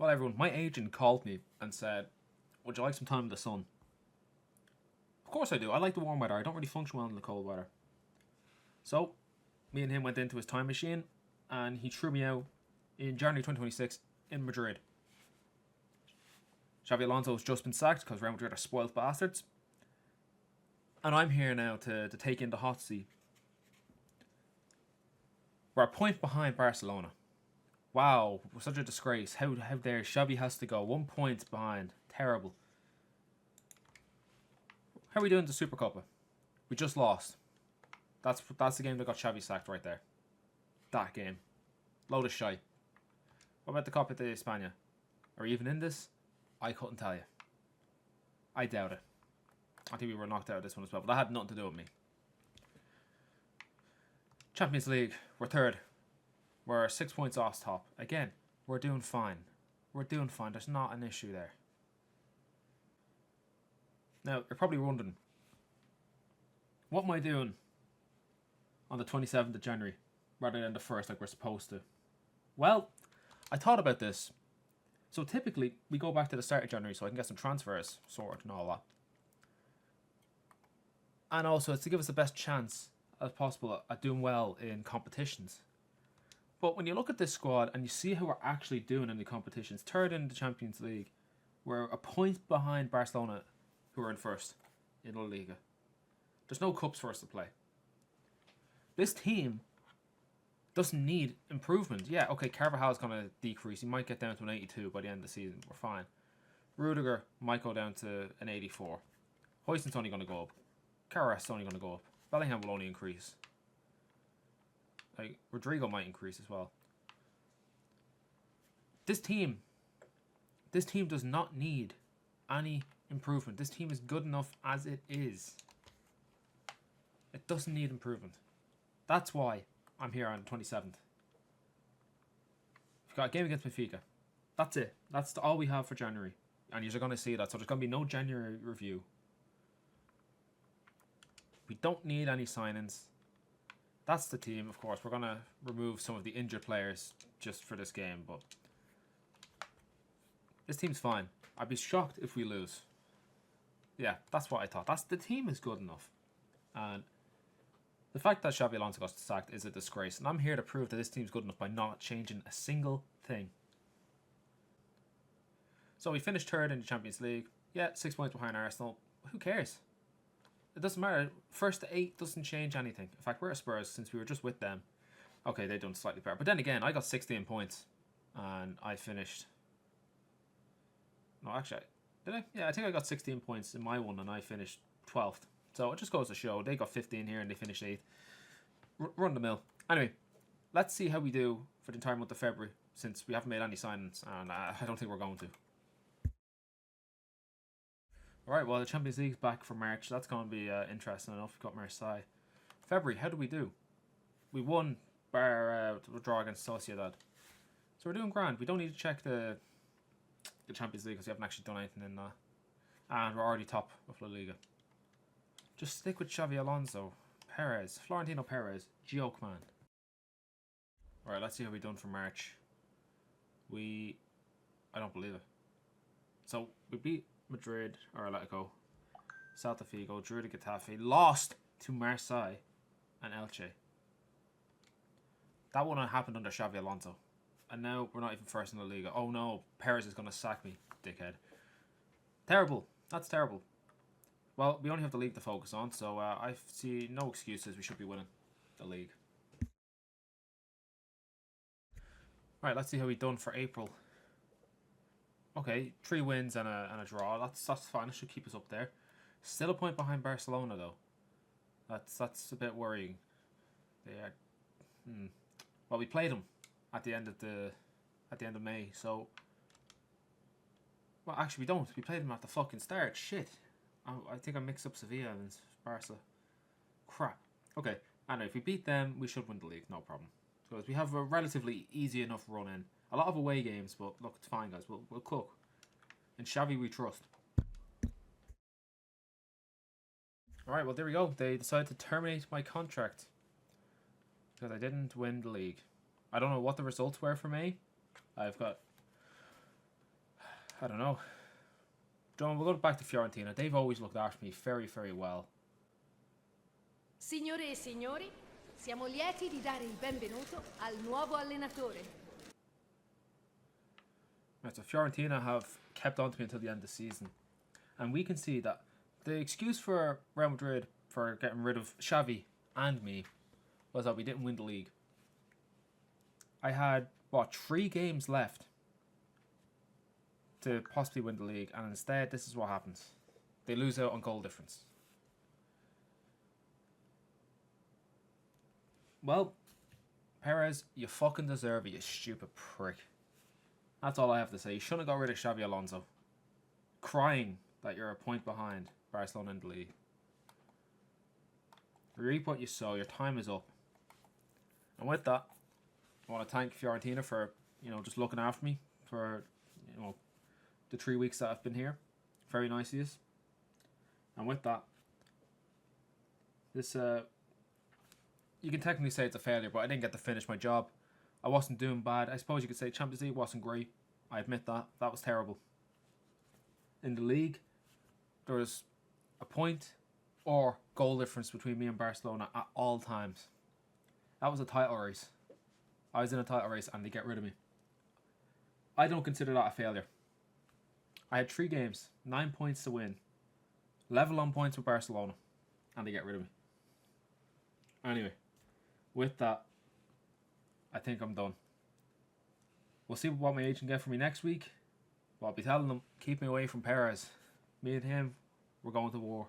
Well, everyone, my agent called me and said, would you like some time in the sun? Of course I do. I like the warm weather. I don't really function well in the cold weather. So, me and him went into his time machine and he threw me out in January 2026 in Madrid. Xabi Alonso has just been sacked because Real Madrid are spoiled bastards. And I'm here now to take in the hot seat. We're a point behind Barcelona. Wow, such a disgrace. How dare Xabi has to go 1 point behind. Terrible. How are we doing the Supercopa? We just lost. That's the game that got Xavi sacked right there. That game. Load of shite. What about the Copa de España? Are we even in this? I couldn't tell you. I doubt it. I think we were knocked out of this one as well, but that had nothing to do with me. Champions League, we're third. We're 6 points off top. Again, we're doing fine. We're doing fine. There's not an issue there. Now, you're probably wondering, what am I doing on the 27th of January rather than the 1st like we're supposed to? Well, I thought about this. So typically, we go back to the start of January so I can get some transfers sorted and all that. And also, it's to give us the best chance as possible at doing well in competitions. But when you look at this squad and you see how we're actually doing in the competitions, third in the Champions League, we're a point behind Barcelona, who are in first in La Liga. There's no cups for us to play. This team doesn't need improvement. Yeah, okay, Carvajal's going to decrease. He might get down to an 82 by the end of the season. We're fine. Rudiger might go down to an 84. Huijsen's only going to go up. Carras is only going to go up. Bellingham will only increase. Like, Rodrigo might increase as well. This team does not need any improvement. This team is good enough as it is. It doesn't need improvement. That's why I'm here on the 27th. We've got a game against Benfica. That's it. That's all we have for January. And you're going to see that. So there's going to be no January review. We don't need any signings. That's the team, of course. We're going to remove some of the injured players just for this game. But this team's fine. I'd be shocked if we lose. Yeah, that's what I thought. The team is good enough. And the fact that Xabi Alonso got sacked is a disgrace. And I'm here to prove that this team's good enough by not changing a single thing. So we finished third in the Champions League. Yeah, 6 points behind Arsenal. Who cares? It doesn't matter. First to 8 doesn't change anything. In fact, we're at Spurs since we were just with them. Okay, they've done slightly better. But then again, I got 16 points. And I finished... No, actually, did I? Yeah, I think I got 16 points in my one and I finished 12th. So it just goes to show. They got 15 here and they finished 8th. Run the mill. Anyway, let's see how we do for the entire month of February since we haven't made any signings. And I don't think we're going to. Alright, well, the Champions League's back for March. That's going to be interesting enough. We've got Marseille. February, how do we do? We won bar draw against Sociedad. So we're doing grand. We don't need to check the Champions League because we haven't actually done anything in that. And we're already top of La Liga. Just stick with Xabi Alonso. Perez. Florentino Perez. Joke man. Alright, let's see how we've done for March. I don't believe it. So, we beat Madrid, or Atletico, Celta Vigo, drew to Getafe, lost to Marseille and Elche. That wouldn't have happened under Xabi Alonso. And now we're not even first in the Liga. Oh no, Perez is going to sack me, dickhead. Terrible. That's terrible. Well, we only have the league to focus on, so I see no excuses. We should be winning the league. Right, let's see how we've done for April. Okay, 3 wins and a draw. That's fine. It should keep us up there. Still a point behind Barcelona though. That's a bit worrying. They are. Well, we played them at the end of May. So, well, actually we don't. We played them at the fucking start. Shit. I think I mixed up Sevilla and Barca. Crap. Okay. Anyway, if we beat them, we should win the league. No problem. Because we have a relatively easy enough run in. A lot of away games, but look, it's fine, guys. We'll cook. In Xavi, we trust. Alright, well, there we go. They decided to terminate my contract. Because I didn't win the league. I don't know what the results were for May. I've got I don't know. John, we'll go back to Fiorentina. They've always looked after me very, very well. Signore e signori, siamo lieti di dare il benvenuto al nuovo allenatore. Right, so Fiorentina have kept on to me until the end of the season. And we can see that the excuse for Real Madrid for getting rid of Xavi and me was that we didn't win the league. I had, 3 games left to possibly win the league, and instead this is what happens. They lose out on goal difference. Well, Perez, you fucking deserve it, you stupid prick. That's all I have to say. You shouldn't have got rid of Xabi Alonso. Crying that you're a point behind Barcelona in the league. Reap what you sow. Your time is up. And with that, I want to thank Fiorentina for, just looking after me for, the 3 weeks that I've been here. Very nice of you. And with that, this, you can technically say it's a failure, but I didn't get to finish my job. I wasn't doing bad. I suppose you could say Champions League wasn't great. I admit that. That was terrible. In the league, there was a point or goal difference between me and Barcelona at all times. That was a title race. I was in a title race and they get rid of me. I don't consider that a failure. I had 3 games, 9 points to win, level on points with Barcelona, and they get rid of me. Anyway, with that, I think I'm done. We'll see what my agent get for me next week. But I'll be telling them, keep me away from Perez. Me and him, we're going to war.